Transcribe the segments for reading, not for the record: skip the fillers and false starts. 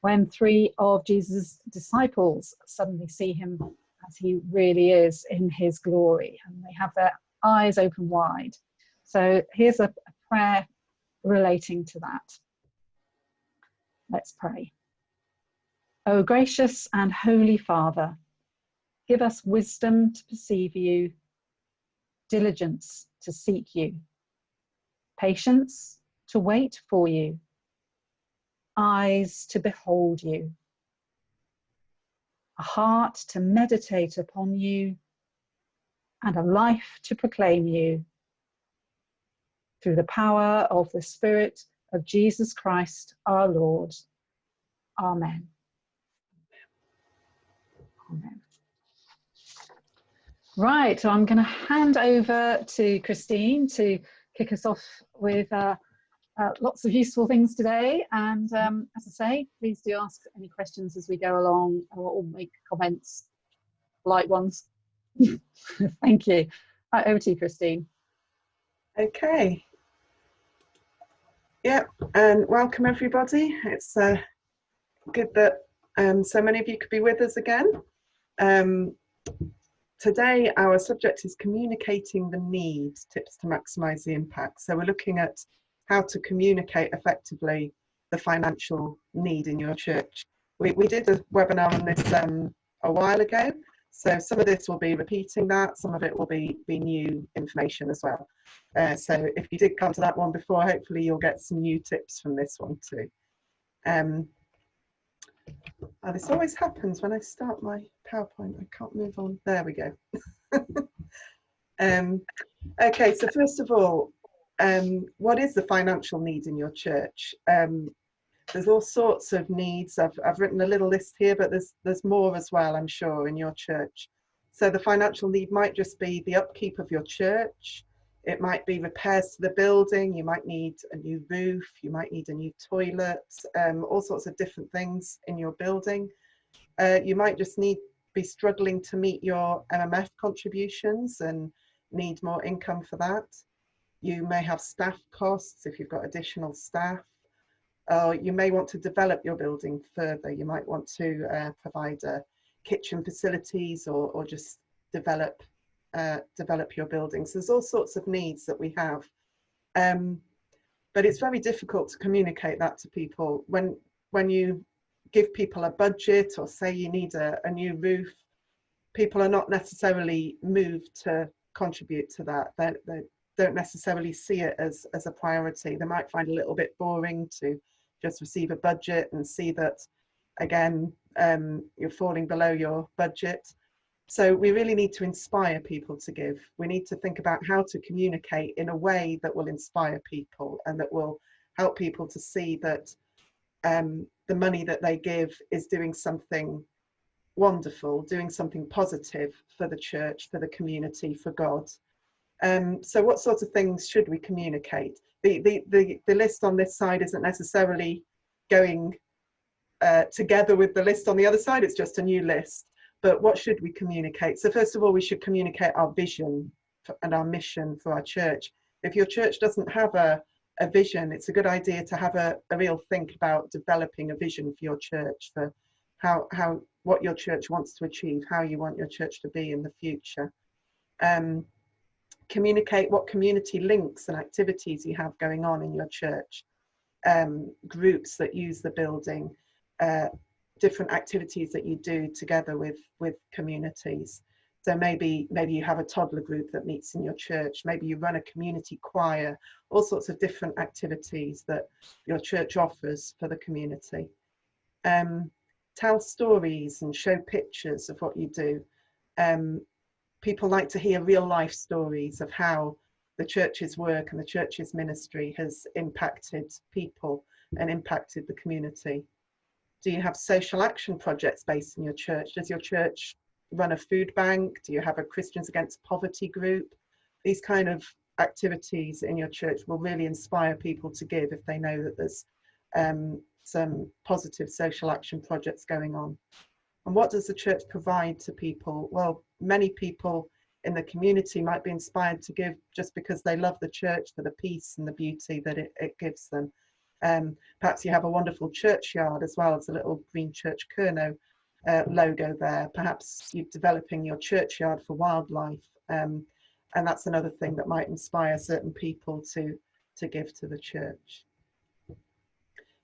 when 3 of Jesus' disciples suddenly see him as he really is in his glory, and they have their eyes open wide. So here's a prayer relating to that. Let's pray. O gracious and holy Father, give us wisdom to perceive you, diligence to seek you, patience to wait for you, eyes to behold you, a heart to meditate upon you, and a life to proclaim you, through the power of the Spirit of Jesus Christ our Lord. Amen. Amen. Right, so I'm going to hand over to Christine to kick us off with lots of useful things today. And as I say, please do ask any questions as we go along, or make comments, light ones. Thank you. Right, over to you, Christine. Okay. Yep, and welcome everybody. It's good that so many of you could be with us again. Today our subject is communicating the need, tips to maximise the impact. So we're looking at how to communicate effectively the financial need in your church. We did a webinar on this a while ago, so some of this will be repeating that, some of it will be new information as well. So if you did come to that one before, hopefully you'll get some new tips from this one too. This always happens when I start my PowerPoint. I can't move on. There we go. Okay, so first of all, what is the financial need in your church? There's all sorts of needs. I've written a little list here, but there's more as well, I'm sure, in your church. So the financial need might just be the upkeep of your church. It might be repairs to the building. You might need a new roof. You might need a new toilet, all sorts of different things in your building. You might just be struggling to meet your MMF contributions and need more income for that. You may have staff costs if you've got additional staff. You may want to develop your building further. You might want to provide kitchen facilities or just develop your buildings. There's all sorts of needs that we have, but it's very difficult to communicate that to people. When you give people a budget or say you need a new roof, people are not necessarily moved to contribute to that. They don't necessarily see it as a priority. They might find it a little bit boring to just receive a budget and see that, again, you're falling below your budget. So we really need to inspire people to give. We need to think about how to communicate in a way that will inspire people and that will help people to see that the money that they give is doing something wonderful, doing something positive for the church, for the community, for God. So what sorts of things should we communicate? The list on this side isn't necessarily going together with the list on the other side. It's just a new list. But what should we communicate? So first of all, we should communicate our vision and our mission for our church. If your church doesn't have a vision, it's a good idea to have a real think about developing a vision for your church, for what your church wants to achieve, how you want your church to be in the future. Communicate what community links and activities you have going on in your church, groups that use the building, different activities that you do together with communities. So maybe you have a toddler group that meets in your church, maybe you run a community choir, all sorts of different activities that your church offers for the community. Tell stories and show pictures of what you do. People like to hear real life stories of how the church's work and the church's ministry has impacted people and impacted the community. Do you have social action projects based in your church? Does your church run a food bank? Do you have a Christians Against Poverty group? These kind of activities in your church will really inspire people to give if they know that there's some positive social action projects going on. And what does the church provide to people? Well, many people in the community might be inspired to give just because they love the church for the peace and the beauty that it gives them. Perhaps you have a wonderful churchyard as well as a little green church kerno logo there. Perhaps you're developing your churchyard for wildlife, and that's another thing that might inspire certain people to give to the church.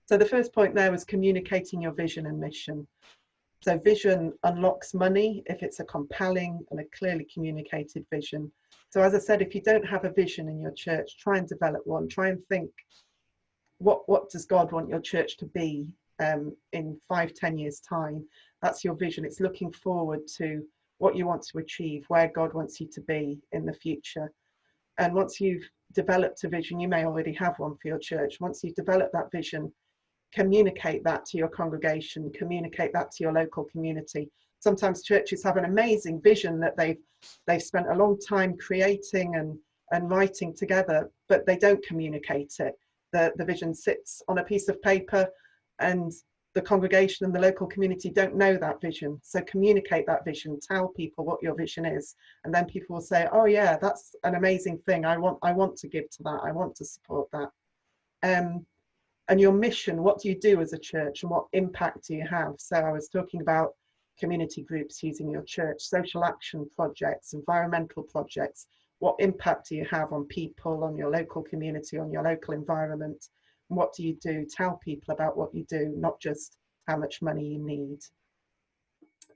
So the first point there was communicating your vision and mission. So vision unlocks money if it's a compelling and a clearly communicated vision. So as I said, if you don't have a vision in your church, try and develop one. Try and think, what does God want your church to be in 5-10 years time? That's your vision. It's looking forward to what you want to achieve, where God wants you to be in the future. And once you've developed a vision, you may already have one for your church. Once you've developed that vision, communicate that to your congregation, communicate that to your local community. Sometimes churches have an amazing vision that they've spent a long time creating and writing together, but they don't communicate it. The vision sits on a piece of paper and the congregation and the local community don't know that vision. So communicate that vision, tell people what your vision is, and then people will say, oh yeah, that's an amazing thing. I want to give to that. I want to support that. And your mission, what do you do as a church and what impact do you have? So I was talking about community groups using your church, social action projects, environmental projects. What impact do you have on people, on your local community, on your local environment? And what do you do? Tell people about what you do, not just how much money you need.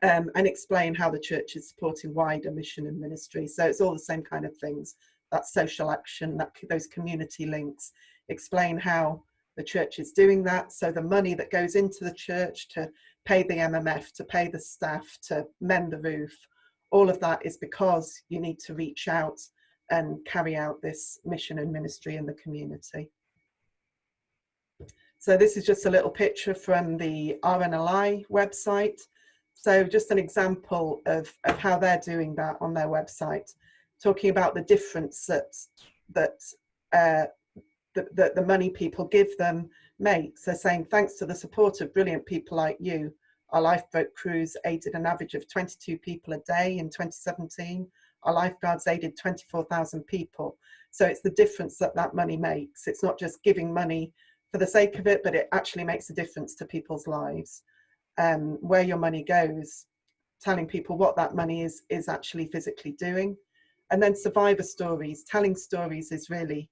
And explain how the church is supporting wider mission and ministry. So it's all the same kind of things. That social action, those community links. Explain how the church is doing that. So the money that goes into the church to pay the MMF, to pay the staff, to mend the roof, all of that is because you need to reach out and carry out this mission and ministry in the community. So this is just a little picture from the RNLI website. So just an example of how they're doing that on their website, talking about the difference that the money people give them makes. They're saying, thanks to the support of brilliant people like you, our lifeboat crews aided an average of 22 people a day in 2017. Our lifeguards aided 24,000 people. So it's the difference that money makes. It's not just giving money for the sake of it, but it actually makes a difference to people's lives. Where your money goes, telling people what that money is actually physically doing. And then survivor stories. Telling stories is really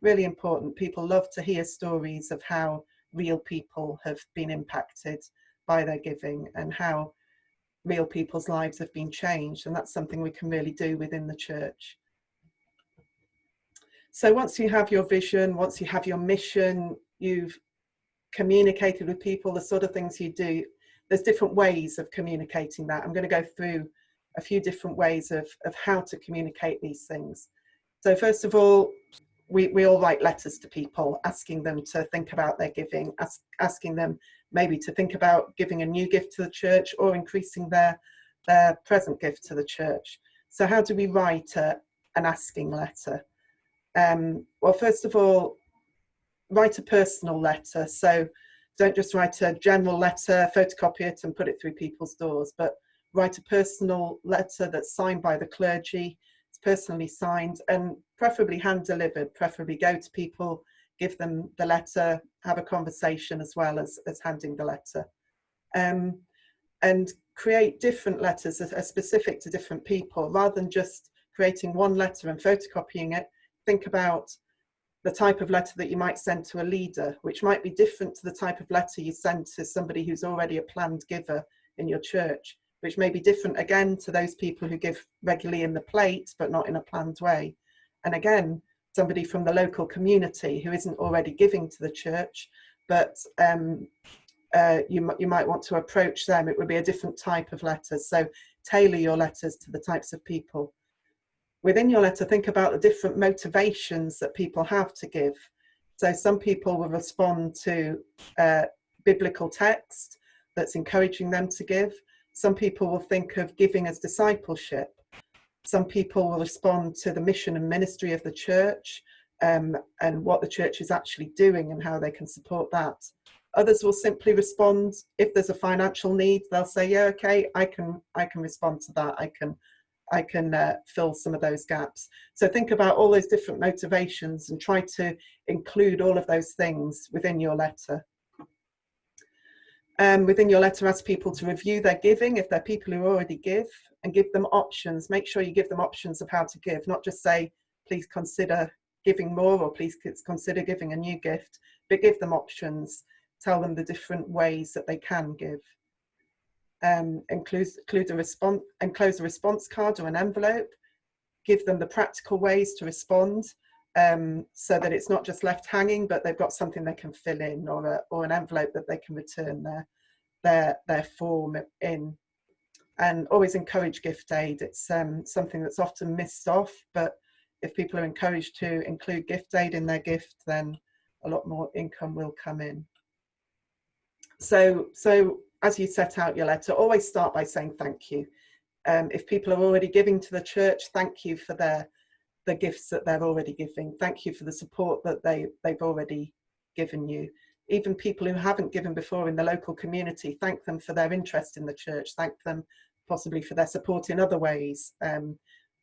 important. People love to hear stories of how real people have been impacted by their giving and how real people's lives have been changed. And that's something we can really do within the church. So once you have your vision, once you have your mission, you've communicated with people, the sort of things you do, there's different ways of communicating that. I'm going to go through a few different ways of how to communicate these things. So first of all, we all write letters to people, asking them to think about their giving, asking them maybe to think about giving a new gift to the church or increasing their present gift to the church. So how do we write an asking letter? Well, first of all, write a personal letter. So don't just write a general letter, photocopy it and put it through people's doors, but write a personal letter that's signed by the clergy. It's personally signed and preferably hand delivered, preferably go to people, give them the letter, have a conversation as well as handing the letter. And create different letters that are specific to different people rather than just creating one letter and photocopying it. Think about the type of letter that you might send to a leader, which might be different to the type of letter you send to somebody who's already a planned giver in your church, which may be different again to those people who give regularly in the plate, but not in a planned way. And again, somebody from the local community who isn't already giving to the church, but you might want to approach them. It would be a different type of letter. So tailor your letters to the types of people. Within your letter, think about the different motivations that people have to give. So some people will respond to biblical text that's encouraging them to give. Some people will think of giving as discipleship. Some people will respond to the mission and ministry of the church and what the church is actually doing and how they can support that. Others will simply respond, if there's a financial need, they'll say, yeah, okay, I can respond to that. I can fill some of those gaps. So think about all those different motivations and try to include all of those things within your letter. Within your letter, ask people to review their giving if they're people who already give, and give them options. Make sure you give them options of how to give, not just say, please consider giving more or please consider giving a new gift, but give them options. Tell them the different ways that they can give. Enclose a response card or an envelope. Give them the practical ways to respond, so that it's not just left hanging, but they've got something they can fill in, or an envelope that they can return their form in. And always encourage gift aid. It's something that's often missed off, but if people are encouraged to include gift aid in their gift, then a lot more income will come in. So as you set out your letter, always start by saying thank you. If people are already giving to the church, thank you for the gifts that they're already giving. Thank you for the support that they've already given you. Even people who haven't given before in the local community, thank them for their interest in the church. Thank them possibly for their support in other ways,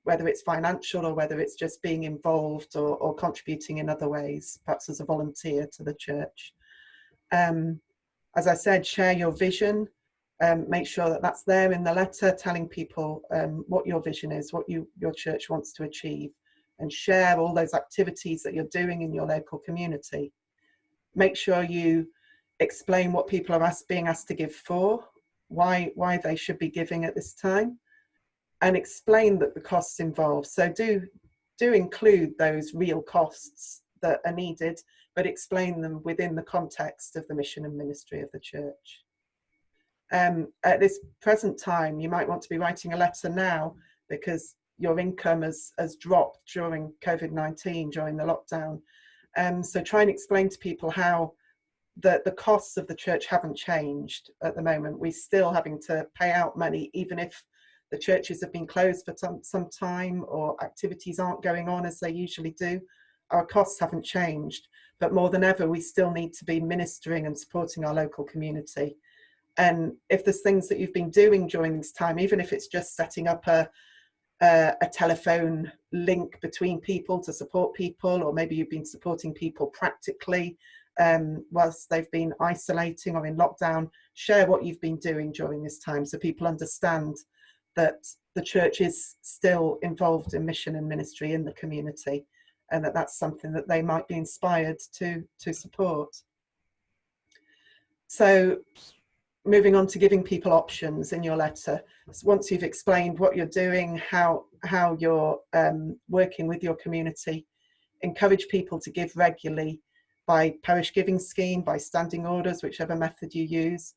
whether it's financial or whether it's just being involved or contributing in other ways, perhaps as a volunteer to the church. As I said, share your vision. Make sure that that's there in the letter, telling people what your vision is, what your church wants to achieve, and share all those activities that you're doing in your local community. Make sure you explain what people are being asked to give for, why they should be giving at this time, and explain that the costs involved. So do include those real costs that are needed, but explain them within the context of the mission and ministry of the church. At this present time, you might want to be writing a letter now because your income has dropped during COVID-19, during the lockdown. So try and explain to people how the costs of the church haven't changed at the moment. We're still having to pay out money, even if the churches have been closed for some time or activities aren't going on as they usually do. Our costs haven't changed, but more than ever, we still need to be ministering and supporting our local community. And if there's things that you've been doing during this time, even if it's just setting up a telephone link between people to support people, or maybe you've been supporting people practically whilst they've been isolating or in lockdown, share what you've been doing during this time so people understand that the church is still involved in mission and ministry in the community, and that's something that they might be inspired to support. So moving on to giving people options in your letter. So once you've explained what you're doing, how you're working with your community, encourage people to give regularly by parish giving scheme, by standing orders, whichever method you use.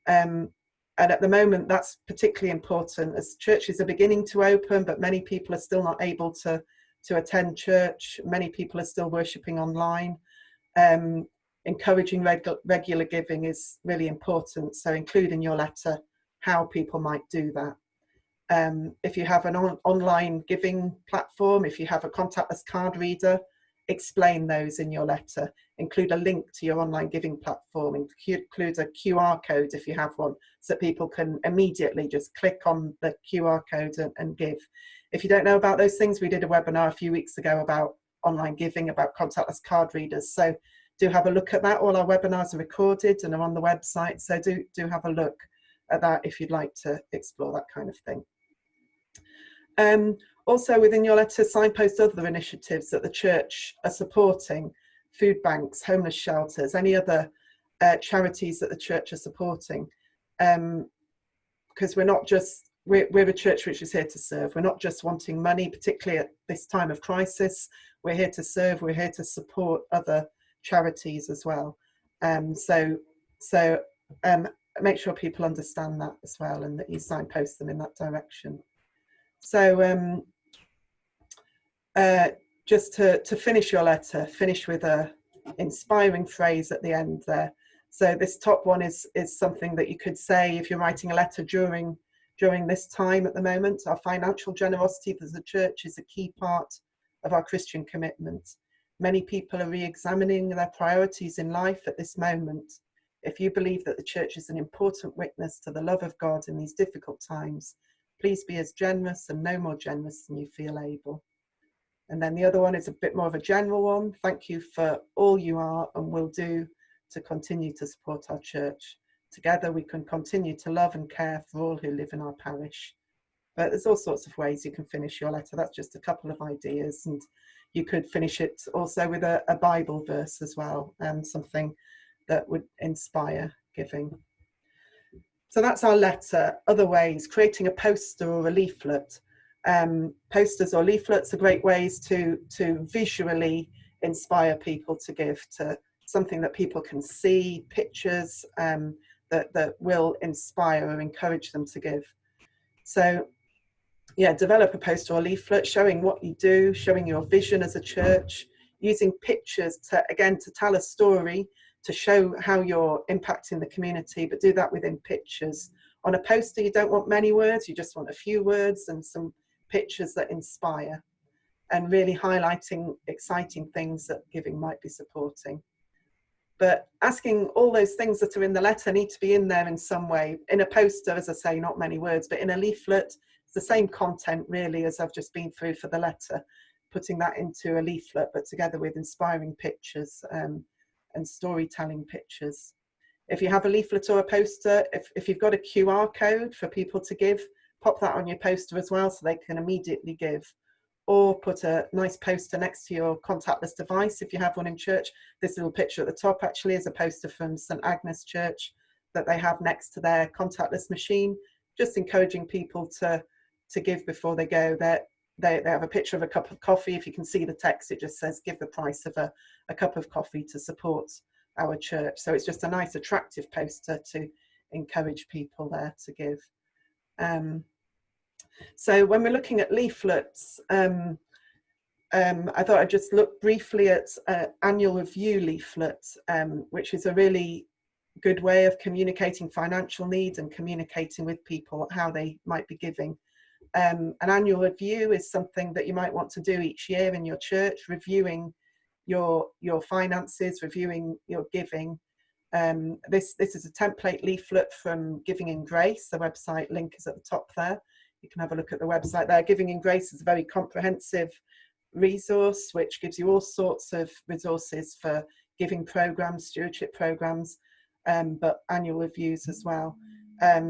And at the moment, that's particularly important as churches are beginning to open, but many people are still not able to attend church. Many people are still worshipping online. Encouraging regular giving is really important. So include in your letter how people might do that. If you have an online giving platform, if you have a contactless card reader, explain those in your letter. Include a link to your online giving platform. Include a QR code if you have one, so people can immediately just click on the QR code and give. If you don't know about those things, we did a webinar a few weeks ago about online giving, about contactless card readers. So do have a look at that. All our webinars are recorded and are on the website. So do have a look at that if you'd like to explore that kind of thing. Also within your letter, signpost other initiatives that the church are supporting, food banks, homeless shelters, any other charities that the church are supporting. Because we're a church which is here to serve. We're not just wanting money, particularly at this time of crisis. We're here to serve, we're here to support other charities as well. So make sure people understand that as well, and that you signpost them in that direction. So just to finish your letter, finish with a inspiring phrase at the end there. So this top one is something that you could say if you're writing a letter during this time at the moment. Our financial generosity as a church is a key part of our Christian commitment. Many people are re-examining their priorities in life at this moment. If you believe that the church is an important witness to the love of God in these difficult times, Please be as generous and no more generous than you feel able. And then the other one is a bit more of a general one. Thank you for all you are and will do to continue to support our church. Together we can continue to love and care for all who live in our parish. But there's all sorts of ways you can finish your letter. That's just a couple of ideas. And you could finish it also with a Bible verse as well, something that would inspire giving. So that's our letter. Other ways, creating a poster or a leaflet. Posters or leaflets are great ways to visually inspire people to give, to something that people can see, pictures that will inspire or encourage them to give. So yeah, develop a poster or leaflet showing what you do, showing your vision as a church, using pictures to tell a story, to show how you're impacting the community, but do that within pictures. On a poster, you don't want many words, you just want a few words and some pictures that inspire, and really highlighting exciting things that giving might be supporting. But asking all those things that are in the letter need to be in there in some way. In a poster, as I say, not many words, but in a leaflet, it's the same content really as I've just been through for the letter, putting that into a leaflet, but together with inspiring pictures and storytelling pictures. If you have a leaflet or a poster, if you've got a QR code for people to give, pop that on your poster as well so they can immediately give. Or put a nice poster next to your contactless device if you have one in church. This little picture at the top actually is a poster from St Agnes Church that they have next to their contactless machine, just encouraging people to give before they go. They have a picture of a cup of coffee. If you can see the text, it just says give the price of a cup of coffee to support our church. So it's just a nice attractive poster to encourage people there to give. So when we're looking at leaflets, I thought I'd just look briefly at annual review leaflets, which is a really good way of communicating financial needs and communicating with people how they might be giving. An annual review is something that you might want to do each year in your church, reviewing your finances, reviewing your giving. This is a template leaflet from Giving in Grace. The website link is at the top there. You can have a look at the website there. Giving in Grace is a very comprehensive resource which gives you all sorts of resources for giving programs, stewardship programs, but annual reviews as well.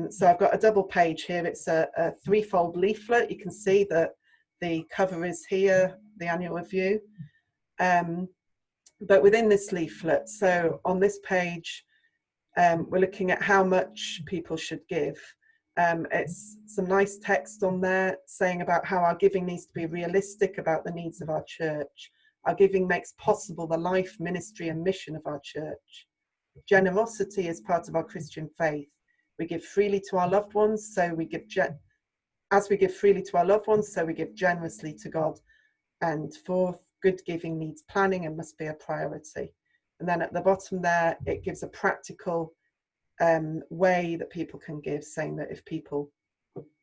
So I've got a double page here. It's a threefold leaflet. You can see that the cover is here, the annual review. But within this leaflet, so on this page, we're looking at how much people should give. It's some nice text on there saying about how our giving needs to be realistic about the needs of our church. Our giving makes possible the life, ministry and mission of our church. Generosity is part of our Christian faith. We give freely to our loved ones, so we give as we give freely to our loved ones, so we give generously to God. And fourth, good giving needs planning and must be a priority. And then at the bottom there, it gives a practical way that people can give, saying that if people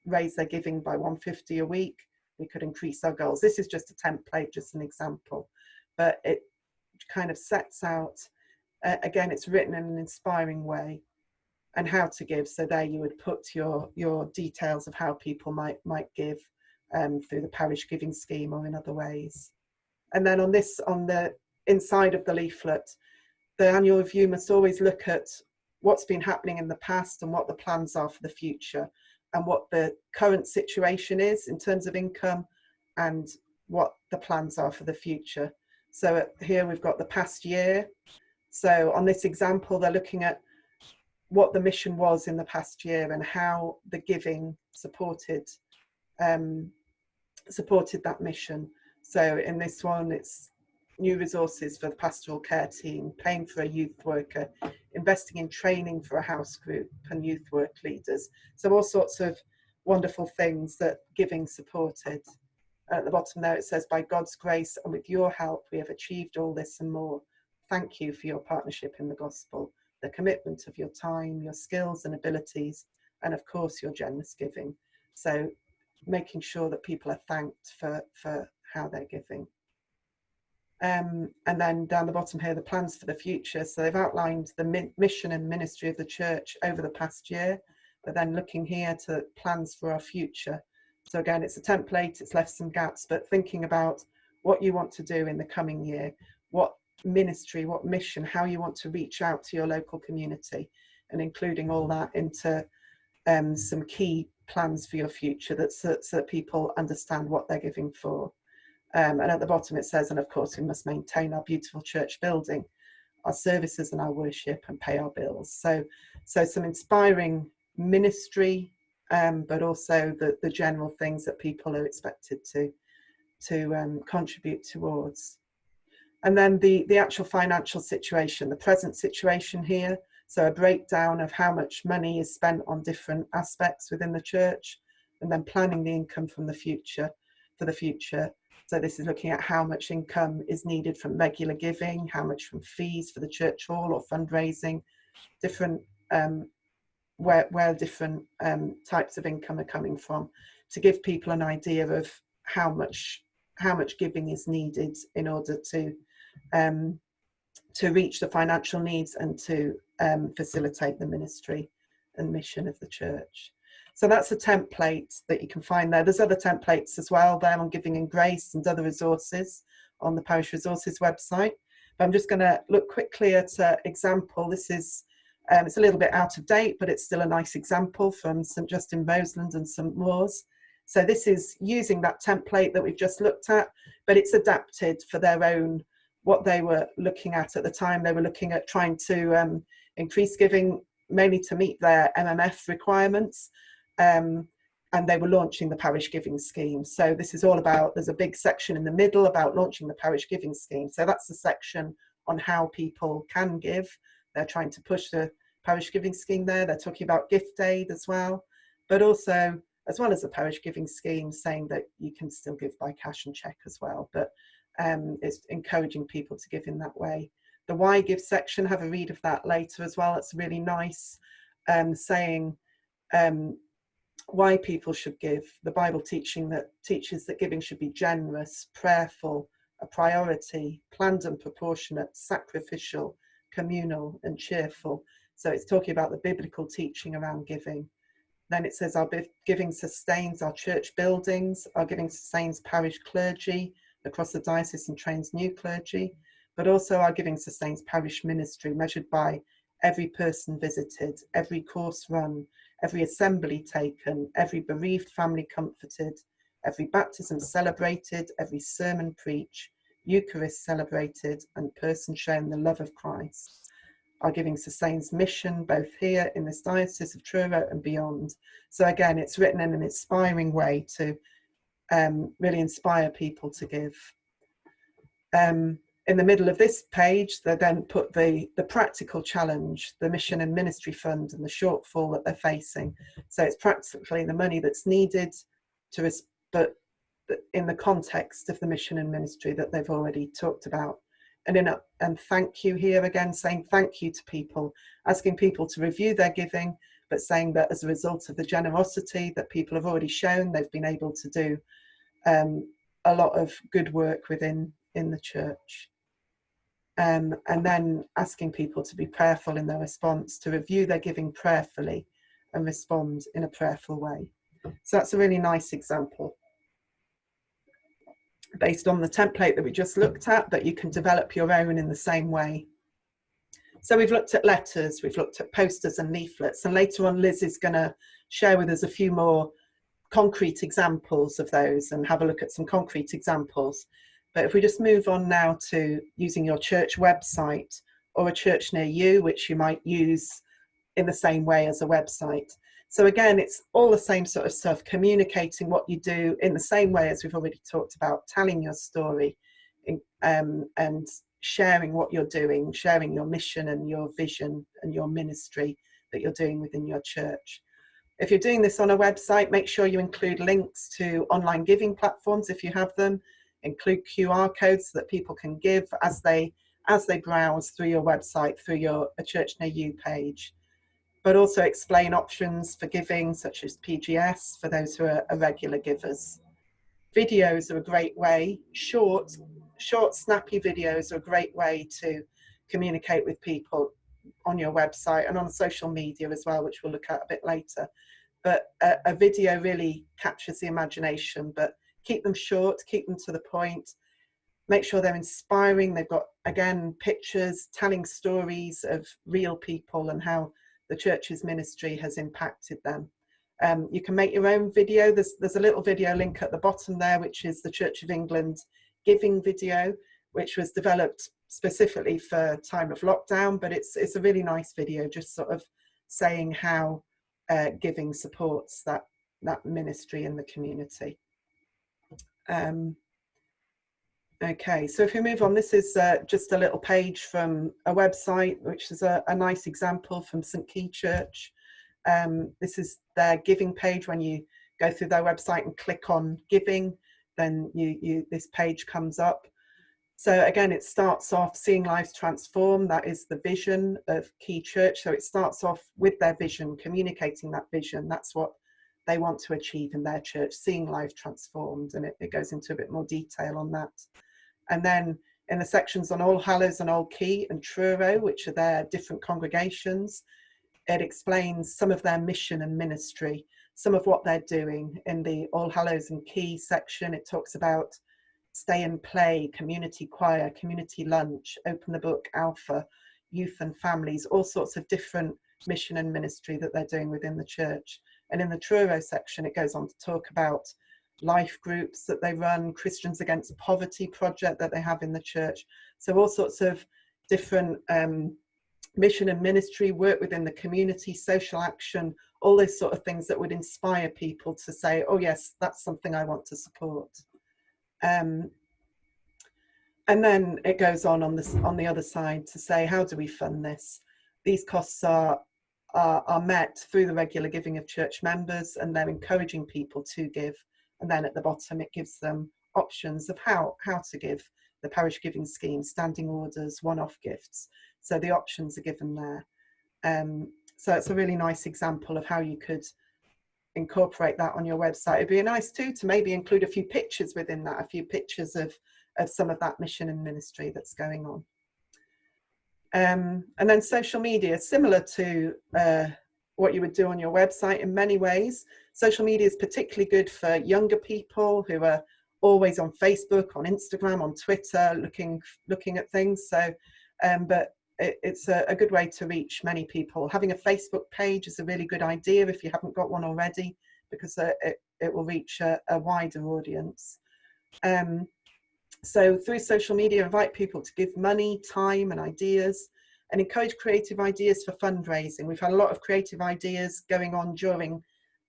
raise their giving by £150 a week, we could increase our goals. This is just a template, just an example, but it kind of sets out, again, it's written in an inspiring way, and how to give. So there you would put your details of how people might give through the parish giving scheme or in other ways. And then on the inside of the leaflet, the annual review must always look at what's been happening in the past and what the plans are for the future, and what the current situation is in terms of income and what the plans are for the future. So here we've got the past year. So on this example, they're looking at what the mission was in the past year and how the giving supported that mission. So in this one, it's new resources for the pastoral care team, paying for a youth worker, investing in training for a house group and youth work leaders. So all sorts of wonderful things that giving supported. At the bottom there, it says, by God's grace and with your help, we have achieved all this and more. Thank you for your partnership in the gospel, the commitment of your time, your skills and abilities, and of course, your generous giving. So making sure that people are thanked for how they're giving. And then down the bottom here, the plans for the future. So they've outlined the mission and ministry of the church over the past year, but then looking here to plans for our future. So again, it's a template, it's left some gaps, but thinking about what you want to do in the coming year, what ministry, what mission, how you want to reach out to your local community, and including all that into some key plans for your future so that people understand what they're giving for. And at the bottom it says, and of course we must maintain our beautiful church building, our services and our worship, and pay our bills. So some inspiring ministry, but also the general things that people are expected to contribute towards. And then the actual financial situation, the present situation here. So a breakdown of how much money is spent on different aspects within the church, and then planning the income from the future for the future. So this is looking at how much income is needed from regular giving, how much from fees for the church hall or fundraising, different where different types of income are coming from, to give people an idea of how much giving is needed in order to reach the financial needs and to facilitate the ministry and mission of the church. So that's a template that you can find there. There's other templates as well there on giving and grace and other resources on the Parish Resources website. But I'm just going to look quickly at an example. This is, it's a little bit out of date, but it's still a nice example from St Justin Roseland and St Moors. So this is using that template that we've just looked at, but it's adapted for their own, what they were looking at the time. They were looking at trying to increase giving, mainly to meet their MMF requirements, and they were launching the parish giving scheme. So this is all about, there's a big section in the middle about launching the parish giving scheme. So that's the section on how people can give. They're trying to push the parish giving scheme there. They're talking about gift aid as well, but also, as well as the parish giving scheme, saying that you can still give by cash and cheque as well. But it's encouraging people to give in that way. The why give section, have a read of that later as well. It's really nice, saying why people should give. The Bible teaches that giving should be generous, prayerful, a priority, planned and proportionate, sacrificial, communal and cheerful. So it's talking about the biblical teaching around giving. Then it says our giving sustains our church buildings, our giving sustains parish clergy across the diocese and trains new clergy, but also our giving sustains parish ministry, measured by every person visited, every course run, every assembly taken, every bereaved family comforted, every baptism celebrated, every sermon preached, Eucharist celebrated, and person shown the love of Christ. Our giving sustains mission, both here in this diocese of Truro and beyond. So again, it's written in an inspiring way to really inspire people to give. In the middle of this page, they then put the practical challenge, the mission and ministry fund, and the shortfall that they're facing. So it's practically the money that's needed but in the context of the mission and ministry that they've already talked about. And thank you here again, saying thank you to people, asking people to review their giving, but saying that as a result of the generosity that people have already shown, they've been able to do a lot of good work in the church. And then asking people to be prayerful in their response, to review their giving prayerfully and respond in a prayerful way. So that's a really nice example, based on the template that we just looked at, that you can develop your own in the same way. So we've looked at letters, we've looked at posters and leaflets, and later on Liz is going to share with us a few more concrete examples of those and have a look at some concrete examples. But if we just move on now to using your church website or a church near you, which you might use in the same way as a website. So again, it's all the same sort of stuff, communicating what you do in the same way as we've already talked about, telling your story, and sharing what you're doing, sharing your mission and your vision and your ministry that you're doing within your church. If you're doing this on a website, make sure you include links to online giving platforms if you have them, include QR codes so that people can give as they browse through your website, through a Church Near You page. But also explain options for giving, such as PGS, for those who are regular givers. Videos are a great way, short, snappy videos are a great way to communicate with people. on your website and on social media as well, which we'll look at a bit later. But a video really captures the imagination, but keep them short, keep them to the point, make sure they're inspiring. They've got, again, pictures telling stories of real people and how the church's ministry has impacted them. You can make your own video. There's a little video link at the bottom there, which is the Church of England giving video, which was developed specifically for time of lockdown, but it's a really nice video, just sort of saying how giving supports that ministry in the community. Okay, so if we move on, this is just a little page from a website, which is a nice example from St. Key Church. This is their giving page. When you go through their website and click on giving, then this page comes up. So again, it starts off seeing lives transform. That is the vision of Key Church. So it starts off with their vision, communicating that vision. That's what they want to achieve in their church, seeing lives transformed. And it goes into a bit more detail on that. And then in the sections on All Hallows and Old Key and Truro, which are their different congregations, it explains some of their mission and ministry, some of what they're doing. In the All Hallows and Key section, it talks about Stay and Play, community choir, community lunch, Open the Book, Alpha, youth and families, all sorts of different mission and ministry that they're doing within the church. And in the Truro section, it goes on to talk about life groups that they run, Christians Against Poverty project that they have in the church. So all sorts of different mission and ministry, work within the community, social action, all those sort of things that would inspire people to say, oh yes, that's something I want to support. And then it goes on the other side to say, how do we fund this? These costs are met through the regular giving of church members, and they're encouraging people to give. And then at the bottom, it gives them options of how to give. The parish giving scheme, standing orders, one-off gifts. So the options are given there. So it's a really nice example of how you could incorporate that on your website. It'd be nice too to maybe include a few pictures within that, a few pictures of some of that mission and ministry that's going on. And then social media, similar to what you would do on your website in many ways. Social media is particularly good for younger people who are always on Facebook, on Instagram, on Twitter, looking at things. So, but it's a good way to reach many people. Having a Facebook page is a really good idea if you haven't got one already, because it will reach a wider audience. So through social media, invite people to give money, time and ideas, and encourage creative ideas for fundraising. We've had a lot of creative ideas going on during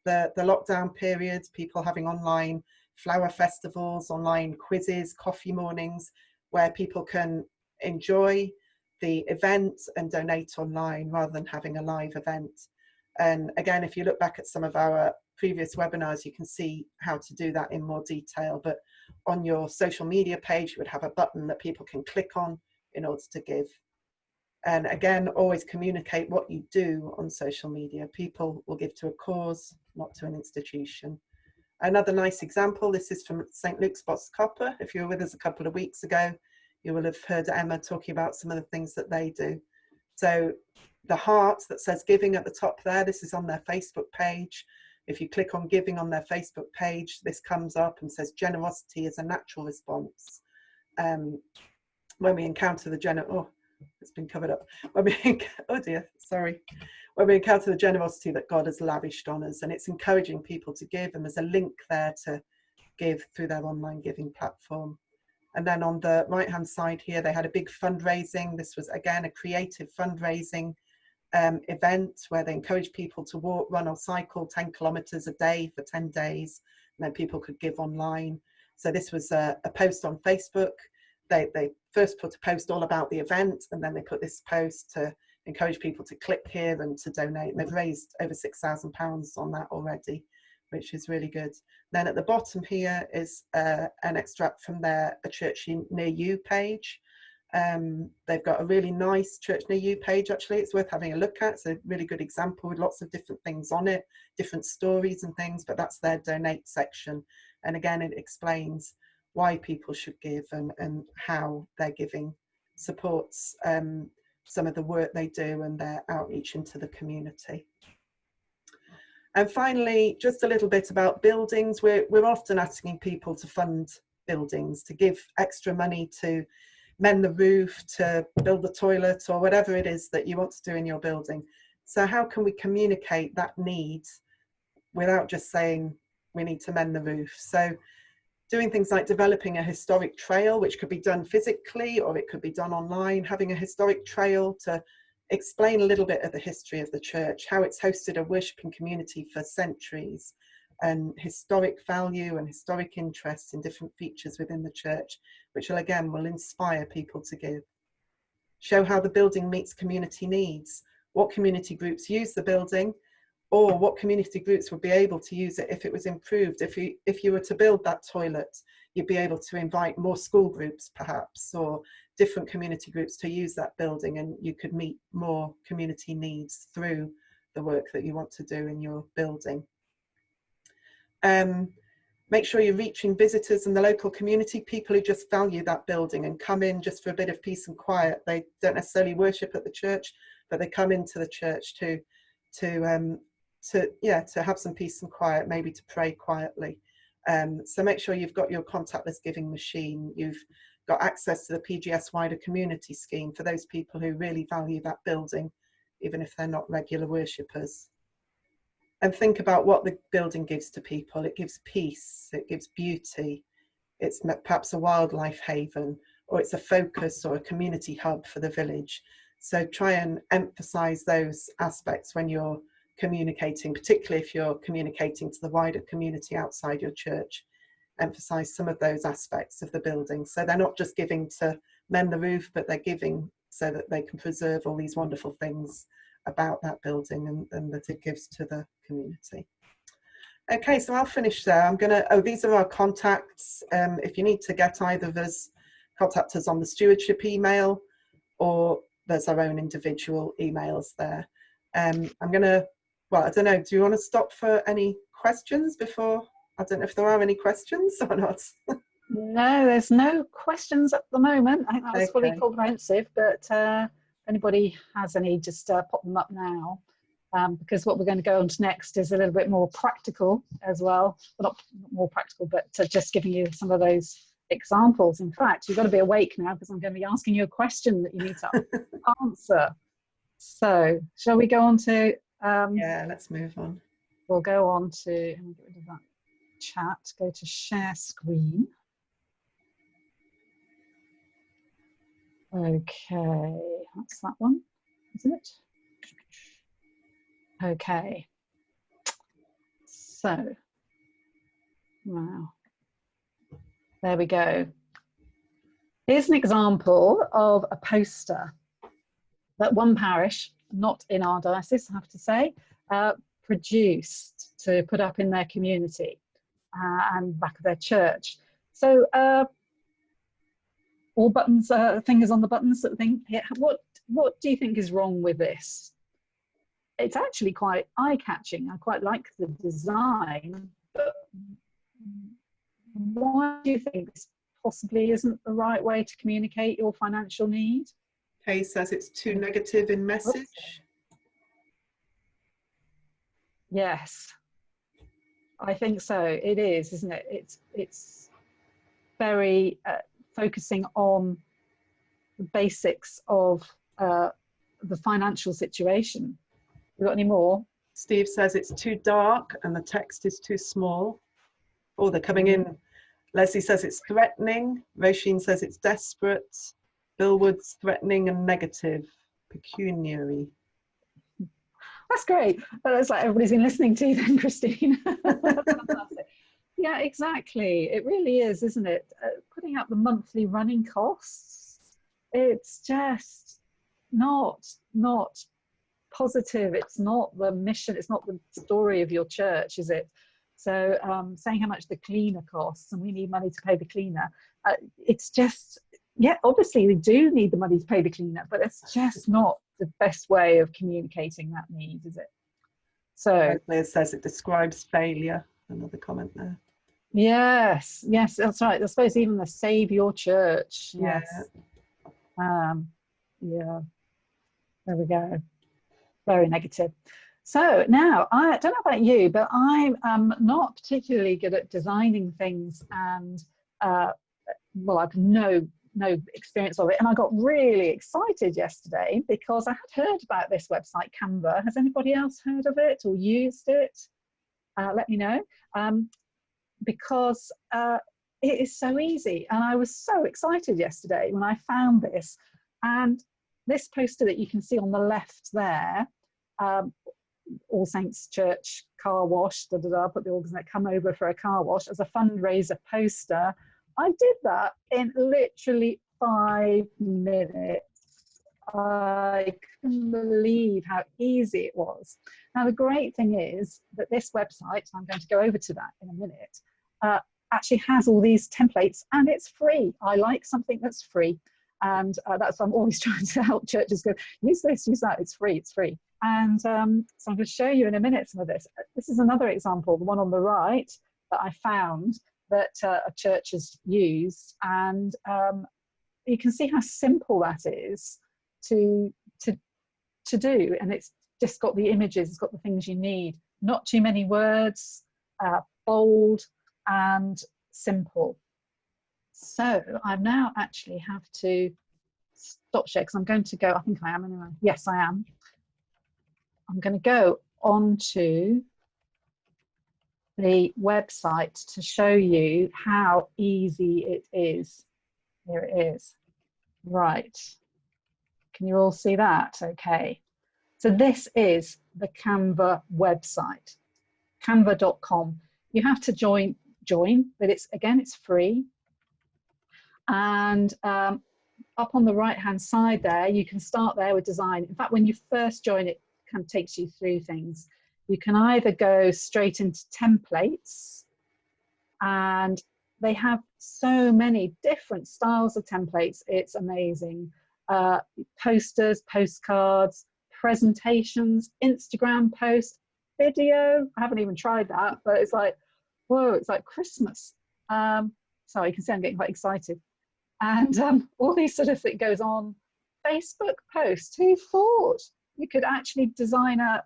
the lockdown periods, people having online flower festivals, online quizzes, coffee mornings, where people can enjoy the event and donate online rather than having a live event. And again, if you look back at some of our previous webinars, you can see how to do that in more detail. But on your social media page, you would have a button that people can click on in order to give. And again, always communicate what you do on social media. People will give to a cause, not to an institution. Another nice example, this is from St. Luke's Bots Copper. If you were with us a couple of weeks ago, you will have heard Emma talking about some of the things that they do. So the heart that says giving at the top there, this is on their Facebook page. If you click on giving on their Facebook page, this comes up and says generosity is a natural response. When we encounter the it's been covered up. When we encounter the generosity that God has lavished on us, and it's encouraging people to give, and there's a link there to give through their online giving platform. And then on the right hand side here, they had a big fundraising. This was again a creative fundraising event where they encouraged people to walk, run or cycle 10 kilometers a day for 10 days, and then people could give online. So this was a post on Facebook. They first put a post all about the event, and then they put this post to encourage people to click here and to donate. And they've raised over £6,000 on that already, which is really good. Then at the bottom here is an extract from their A Church Near You page. They've got a really nice Church Near You page, actually. It's worth having a look at. It's a really good example with lots of different things on it, different stories and things, but that's their donate section. And again, it explains why people should give and how their giving supports some of the work they do and their outreach into the community. And finally, just a little bit about buildings. We're often asking people to fund buildings, to give extra money to mend the roof, to build the toilet, or whatever it is that you want to do in your building. So how can we communicate that need without just saying we need to mend the roof? So doing things like developing a historic trail, which could be done physically or it could be done online, having a historic trail to explain a little bit of the history of the church, how it's hosted a worshipping community for centuries, and historic value and historic interest in different features within the church, which will inspire people to give. Show how the building meets community needs, what community groups use the building, or what community groups would be able to use it if it was improved. If you were to build that toilet, you'd be able to invite more school groups perhaps, or different community groups to use that building, and you could meet more community needs through the work that you want to do in your building. Make sure you're reaching visitors in the local community, people who just value that building and come in just for a bit of peace and quiet. They don't necessarily worship at the church, but they come into the church to have some peace and quiet, maybe to pray quietly. So make sure you've got your contactless giving machine, you've got access to the PGS wider community scheme for those people who really value that building, even if they're not regular worshippers. And think about what the building gives to people. It gives peace, it gives beauty, it's perhaps a wildlife haven, or it's a focus or a community hub for the village. So try and emphasize those aspects when you're communicating, particularly if you're communicating to the wider community outside your church. Emphasize some of those aspects of the building. So they're not just giving to mend the roof, but they're giving so that they can preserve all these wonderful things about that building and that it gives to the community. Okay, so I'll finish there. I'm gonna, these are our contacts. If you need to get either of us, contact us on the stewardship email, or there's our own individual emails there. I'm gonna, well, I don't know, do you want to stop for any questions before? I don't know if there are any questions or not. No, there's no questions at the moment. I think that was fully comprehensive, but if anybody has any, just pop them up now, because what we're going to go on to next is a little bit more practical as well. Well, not more practical, but just giving you some of those examples. In fact, you've got to be awake now because I'm going to be asking you a question that you need to answer. So shall we go on to... yeah, let's move on. We'll go on to... Let me get rid of that chat. Go to share screen. Okay, that's that one, isn't it? Okay. So, now, there we go. Here's an example of a poster that one parish, not in our diocese, I have to say, produced to put up in their community and back of their church. So, all buttons, fingers on the buttons sort of thing. Yeah. What do you think is wrong with this? It's actually quite eye-catching. I quite like the design, but why do you think this possibly isn't the right way to communicate your financial need? Kay says it's too negative in message. Oops. Yes, I think so. It is, isn't it? It's very focusing on the basics of the financial situation. You got any more? Steve says it's too dark and the text is too small. Oh, they're coming in. Leslie says it's threatening. Roisin says it's desperate. Bill Wood's threatening and negative. Pecuniary. That's great. That's like everybody's been listening to you then, Christine. Fantastic. Yeah, exactly. It really is, isn't it? Putting up the monthly running costs, it's just not positive. It's not the mission. It's not the story of your church, is it? So saying how much the cleaner costs and we need money to pay the cleaner, it's just, yeah, obviously we do need the money to pay the cleaner, but it's just not the best way of communicating that need, is it? So it says it describes failure. Another comment there. Yes, yes, that's right. I suppose even the save your church. Yes. Yeah. There we go. Very negative. So now, I don't know about you, but I'm not particularly good at designing things, and well, I've no experience of it. And I got really excited yesterday because I had heard about this website, Canva. Has anybody else heard of it or used it? Let me know. Because it is so easy. And I was so excited yesterday when I found this. And this poster that you can see on the left there, All Saints Church car wash, put the organs that come over for a car wash as a fundraiser poster. I did that in literally 5 minutes. I couldn't believe how easy it was. Now, the great thing is that this website, I'm going to go over to that in a minute, actually has all these templates, and it's free. I like something that's free. And that's why I'm always trying to help churches go, use this, use that, it's free, it's free. And so I'm going to show you in a minute some of this. This is another example, the one on the right that I found that a church has used. And you can see how simple that is to do. And it's just got the images, it's got the things you need. Not too many words, bold and simple. So I now actually have to stop share because I'm going to go, I think I am anyway. Yes, I am. I'm going to go onto the website to show you how easy it is. Here it is. Right. Can you all see that? Okay. So this is the Canva website, canva.com. You have to join, but it's free. And up on the right hand side there, you can start there with design. In fact, when you first join, it kind of takes you through things. You can either go straight into templates, and they have so many different styles of templates. It's amazing. Posters, postcards, presentations, Instagram posts, video. I haven't even tried that, but it's like, whoa, it's like Christmas. So you can see I'm getting quite excited. And all these sort of things goes on. Facebook posts. Who thought you could actually design a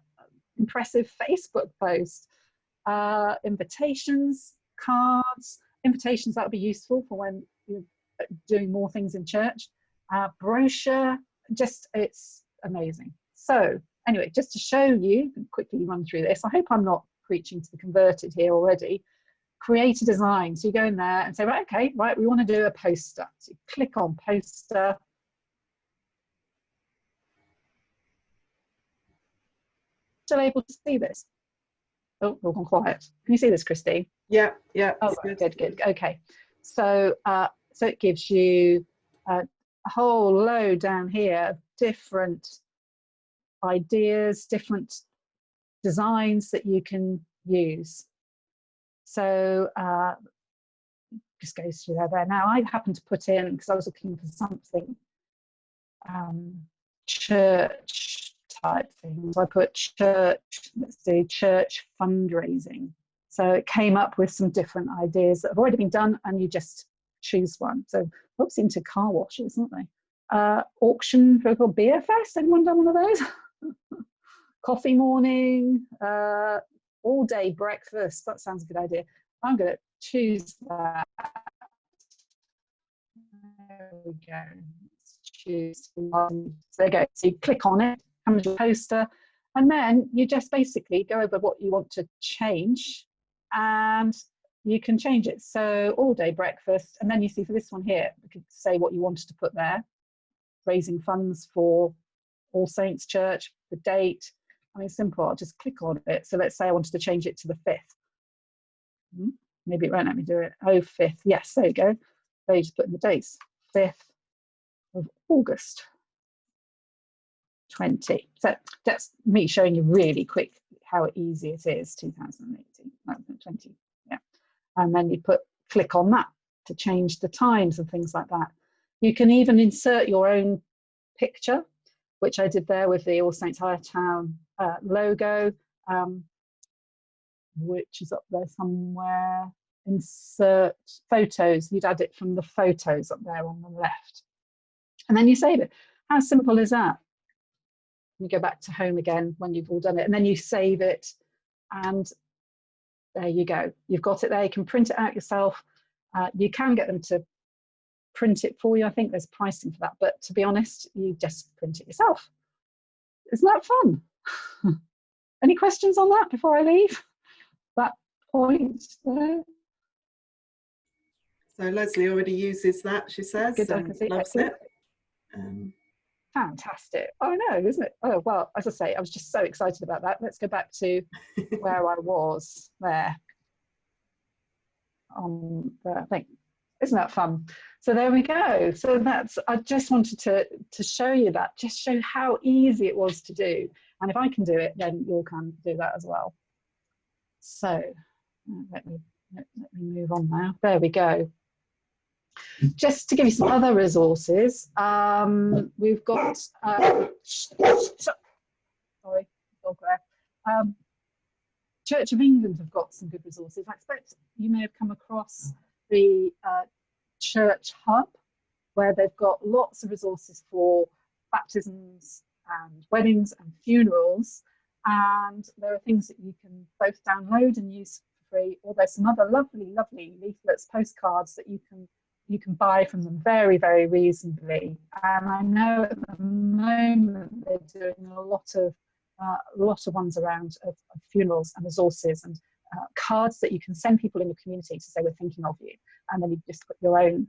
impressive Facebook post? Invitations, cards. Invitations, that would be useful for when you're doing more things in church. Brochure, just, it's amazing. So anyway, just to show you, quickly run through this. I hope I'm not preaching to the converted here already. Create a design. So you go in there and say, right, okay, right, we want to do a poster. So you click on poster. Still able to see this? Oh, we've gone quiet. Can you see this, Christy? Yeah. Oh, good. Okay. So, so it gives you a whole load down here of different ideas, different designs that you can use. So just goes through there. Now I happen to put in, because I was looking for something church type things. So I put church, let's do church fundraising. So it came up with some different ideas that have already been done, and you just choose one. So whoops, into car washes, aren't they? Auction for a beer fest. Anyone done one of those? Coffee morning, all day breakfast. That sounds a good idea. I'm going to choose that. There we go. Let's choose one. So there you go. So you click on it, comes your poster, and then you just basically go over what you want to change, and you can change it. So all day breakfast, and then you see for this one here, you could say what you wanted to put there. Raising funds for All Saints Church, the date. I mean, simple. I'll just click on it. So let's say I wanted to change it to the 5th. Maybe it won't let me do it. Oh, 5th. Yes, there you go. They just put in the dates. 5th of August 20. So that's me showing you really quick how easy it is. 2018, 20. Yeah. And then you click on that to change the times and things like that. You can even insert your own picture, which I did there with the All Saints Higher Town logo, which is up there somewhere. Insert photos. You'd add it from the photos up there on the left. And then you save it. How simple is that? You go back to home again when you've all done it, and then you save it, and there you go. You've got it there. You can print it out yourself. You can get them to print it for you. I think there's pricing for that, but to be honest, you just print it yourself. Isn't that fun? Any questions on that before I leave? That point there. So Leslie already uses that, she says, Good, and loves it. Fantastic. Oh no, isn't it? Oh, well, as I say, I was just so excited about that. Let's go back to where I was there on the thing. Isn't that fun? So there we go. So that's, I just wanted to show you that, just show how easy it was to do. And if I can do it, then you can do that as well. So let me move on now. There we go. Just to give you some other resources, we've got, sorry, dog there. Church of England have got some good resources. I expect you may have come across the Church Hub, where they've got lots of resources for baptisms and weddings and funerals. And there are things that you can both download and use for free, or there's some other lovely, lovely leaflets, postcards that you can buy from them very, very reasonably. And I know at the moment they're doing a lot of ones around of funerals and resources and cards that you can send people in your community to say we're thinking of you, and then you just put your own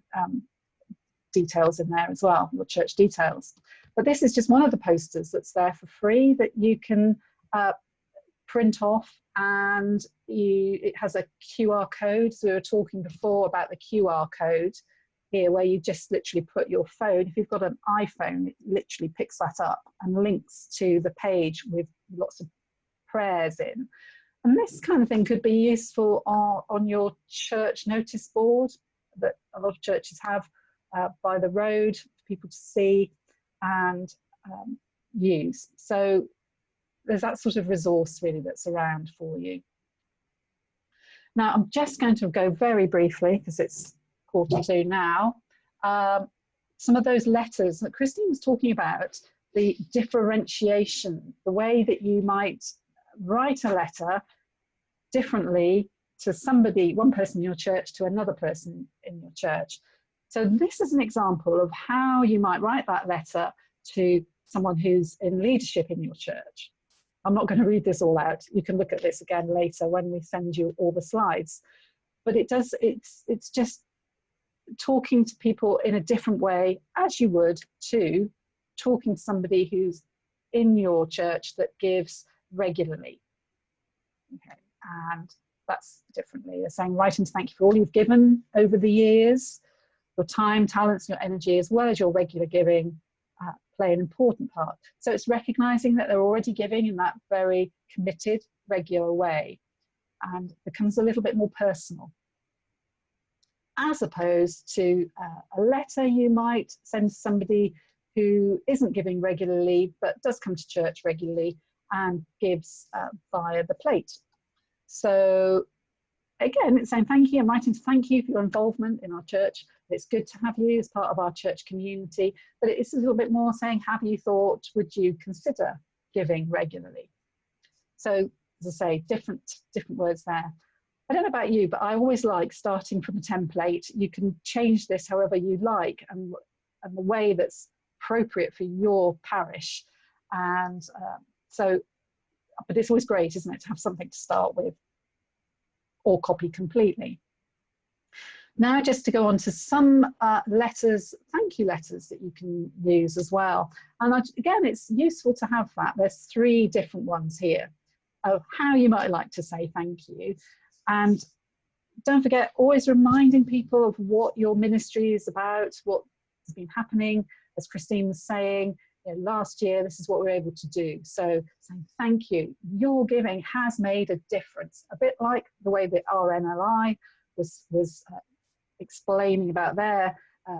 details in there as well, your church details. But this is just one of the posters that's there for free that you can print off, and it has a QR code. So we were talking before about the QR code here, where you just literally put your phone, if you've got an iPhone, it literally picks that up and links to the page with lots of prayers in. And this kind of thing could be useful on your church notice board that a lot of churches have by the road for people to see and use. So there's that sort of resource really that's around for you. Now I'm just going to go very briefly, because it's 1:45 now, some of those letters that Christine was talking about, the differentiation, the way that you might write a letter differently to somebody, one person in your church to another person in your church. So this is an example of how you might write that letter to someone who's in leadership in your church. I'm not going to read this all out. You can look at this again later when we send you all the slides. But it's just talking to people in a different way, as you would to talking to somebody who's in your church that gives regularly. Okay, and that's differently. They're saying, writing to thank you for all you've given over the years. Your time, talents, and your energy, as well as your regular giving, play an important part. So it's recognizing that they're already giving in that very committed, regular way, and becomes a little bit more personal, as opposed to a letter you might send to somebody who isn't giving regularly but does come to church regularly and gives via the plate. So again, it's saying thank you. I'm writing to thank you for your involvement in our church. It's good to have you as part of our church community, but it's a little bit more saying, have you thought, would you consider giving regularly? So as I say, different words there. I don't know about you, but I always like starting from a template. You can change this however you like, and the way that's appropriate for your parish. And but it's always great, isn't it, to have something to start with, or copy completely. Now just to go on to some letters, thank you letters that you can use as well. And again, it's useful to have that. There's 3 different ones here of how you might like to say thank you. And don't forget, always reminding people of what your ministry is about, what has been happening. As Christine was saying, you know, last year, this is what we were able to do. So saying thank you, your giving has made a difference. A bit like the way that RNLI was explaining about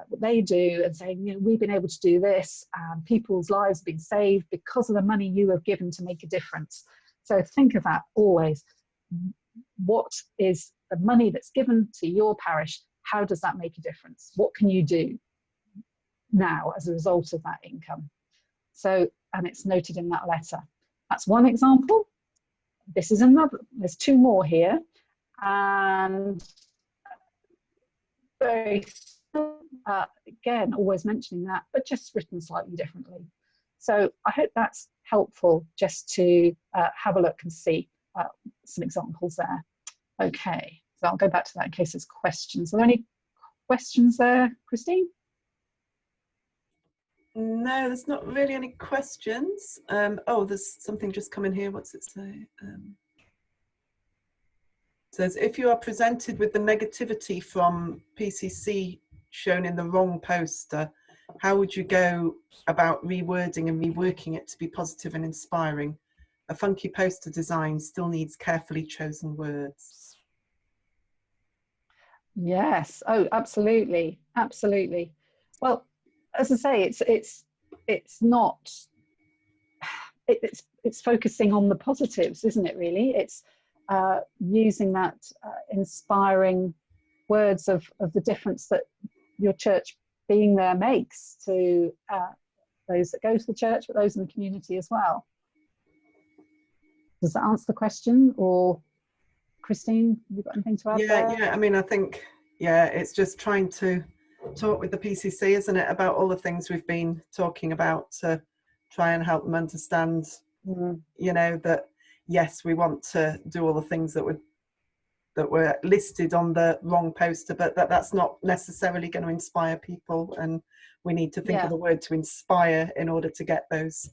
what they do, and saying, you know, we've been able to do this, and people's lives have been saved because of the money you have given to make a difference. So think of that always. What is the money that's given to your parish? How does that make a difference? What can you do now as a result of that income? So, and it's noted in that letter. That's one example. This is another. There's two more here, and very again, always mentioning that, but just written slightly differently. So I hope that's helpful just to have a look and see some examples there. Okay, so I'll go back to that in case there's questions. Are there any questions there, Christine? No, there's not really any questions. Oh, there's something just come in here. What's it say? Says, if you are presented with the negativity from PCC shown in the wrong poster, how would you go about rewording and reworking it to be positive and inspiring? A funky poster design still needs carefully chosen words. Yes. Oh, absolutely, absolutely. Well, as I say, it's not. It's focusing on the positives, isn't it? Really, it's using that inspiring words of the difference that your church being there makes to those that go to the church, but those in the community as well. Does that answer the question? Or Christine, have you got anything to add there? Yeah, I mean, I think, yeah, it's just trying to talk with the PCC, isn't it, about all the things we've been talking about to try and help them understand, you know, that yes, we want to do all the things that were listed on the wrong poster, but that's not necessarily going to inspire people, and we need to think of the word to inspire in order to get those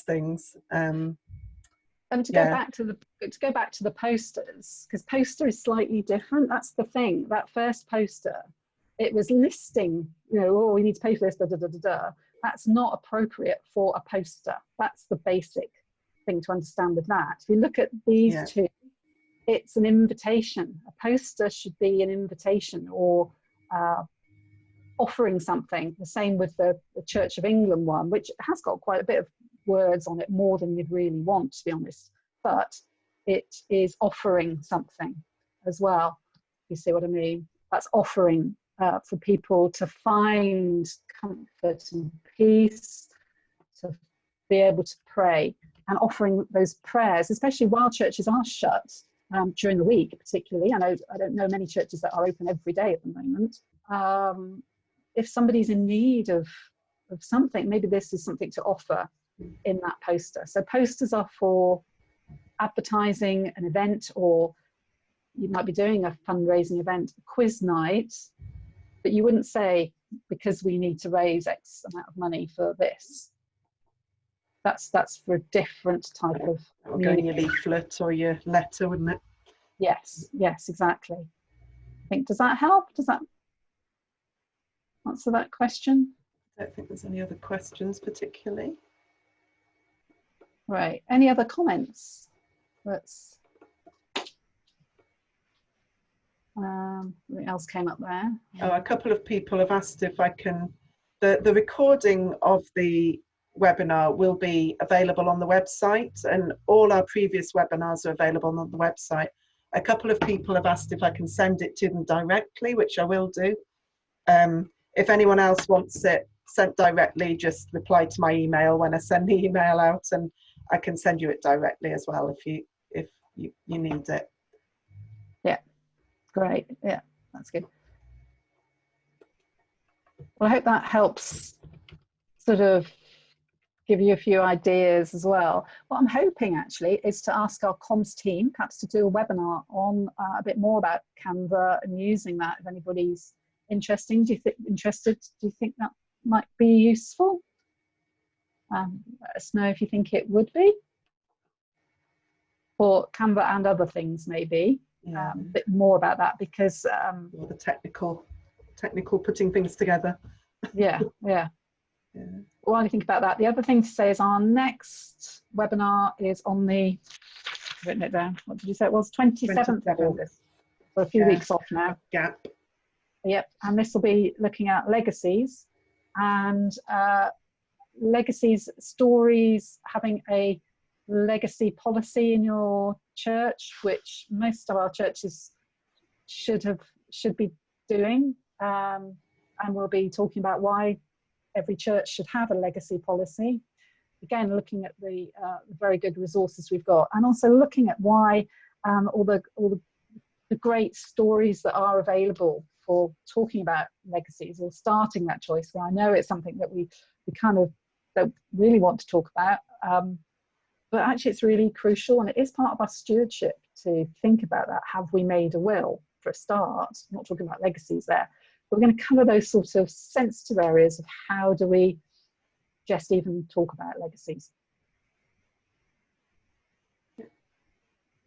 things. And to go back to the posters, because poster is slightly different. That's the thing. That first poster, it was listing, you know, oh, we need to pay for this, da da da da da. That's not appropriate for a poster. That's the basic thing to understand with that. If you look at these two, it's an invitation. A poster should be an invitation or offering something. The same with the Church of England one, which has got quite a bit of words on it, more than you'd really want, to be honest, but it is offering something as well. You see what I mean? That's offering for people to find comfort and peace, to be able to pray, and offering those prayers, especially while churches are shut during the week, particularly. I don't know many churches that are open every day at the moment. If somebody's in need of something, maybe this is something to offer in that poster. So posters are for advertising an event, or you might be doing a fundraising event, a quiz night, but you wouldn't say, because we need to raise X amount of money for this. That's for a different type of going your leaflet or your letter, wouldn't it? Yes, exactly. I think, does that help? Does that answer that question? I don't think there's any other questions particularly. Right, any other comments? Let's, something else came up there. Oh, a couple of people have asked if I can, the recording of the webinar will be available on the website, and all our previous webinars are available on the website. A couple of people have asked if I can send it to them directly, which I will do. If anyone else wants it sent directly, just reply to my email when I send the email out, and I can send you it directly as well if you need it. Yeah, great. Yeah, that's good. Well, I hope that helps sort of give you a few ideas as well. What I'm hoping actually is to ask our comms team perhaps to do a webinar on a bit more about Canva and using that. If anybody's interested, do you think that might be useful? Let us know if you think it would be. For Canva and other things, maybe. A bit more about that, because all the technical putting things together. Yeah. While you think about that, the other thing to say is our next webinar is on the, I've written it down, what did you say it was? 27th of August. So a few weeks off now. Gap. Yep, and this will be looking at legacies, and legacies, stories, having a legacy policy in your church, which most of our churches should be doing, and we'll be talking about why every church should have a legacy policy. again, looking at the very good resources we've got, and also looking at why all the great stories that are available for talking about legacies or starting that choice. Well, I know it's something that we kind of don't really want to talk about, but actually it's really crucial, and it is part of our stewardship to think about that. Have we made a will for a start? I'm not talking about legacies there, but we're going to cover those sorts of sensitive areas of how do we just even talk about legacies.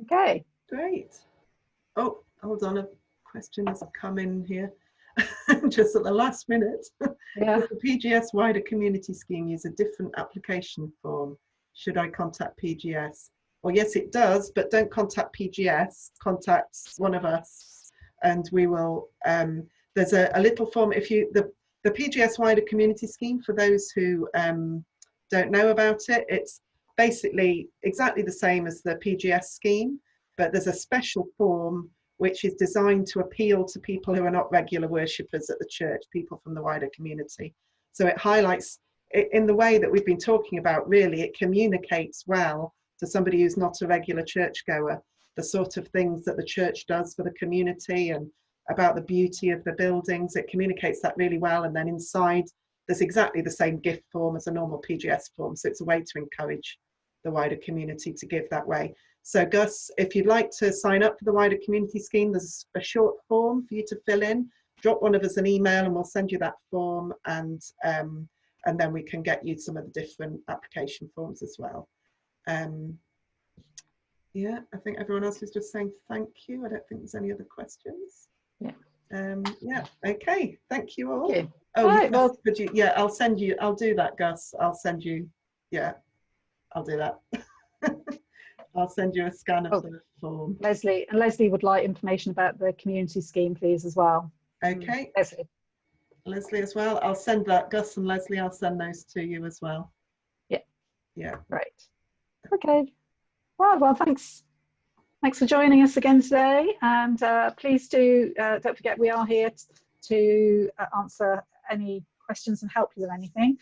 Okay. Great. Oh, hold on, a question has come in here just at the last minute. Yeah. Does the PGS wider community scheme use a different application form? Should I contact PGS? Well, yes, it does, but don't contact PGS, contact one of us, and we will, there's a little form. If you, the PGS wider community scheme, for those who don't know about it, it's basically exactly the same as the PGS scheme, but there's a special form which is designed to appeal to people who are not regular worshippers at the church, people from the wider community. So it highlights, in the way that we've been talking about, really, it communicates well to somebody who's not a regular churchgoer, the sort of things that the church does for the community and about the beauty of the buildings. It communicates that really well, and then inside there's exactly the same gift form as a normal PGS form, so it's a way to encourage the wider community to give that way. So Gus, if you'd like to sign up for the wider community scheme, there's a short form for you to fill in. Drop one of us an email and we'll send you that form, and then we can get you some of the different application forms as well. Yeah, I think everyone else is just saying thank you. I don't think there's any other questions. Yeah. Yeah, okay, thank you all. Okay. Oh, right, yes, well, could you, yeah, I'll send you, I'll do that, Gus. I'll send you, yeah, I'll do that. I'll send you a scan of the form. Leslie, and Leslie would like information about the community scheme, please, as well. Okay. Leslie as well. I'll send that, Gus and Leslie, I'll send those to you as well. Yeah. Yeah. Right. Okay. Well, thanks for joining us again today, and please don't forget we are here to answer any questions and help you with anything.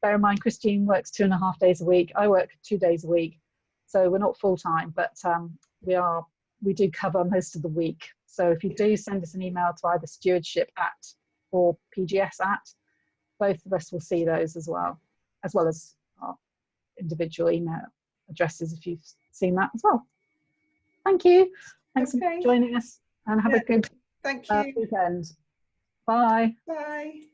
Bear in mind, Christine works 2.5 days a week. I work 2 days a week, so we're not full-time, but we do cover most of the week. So if you do send us an email to either stewardship@ or PGS@, both of us will see those as well as our individual email addresses if you've seen that as well. Thank you. Thanks for joining us, and have a good thank you. weekend. Bye. Bye.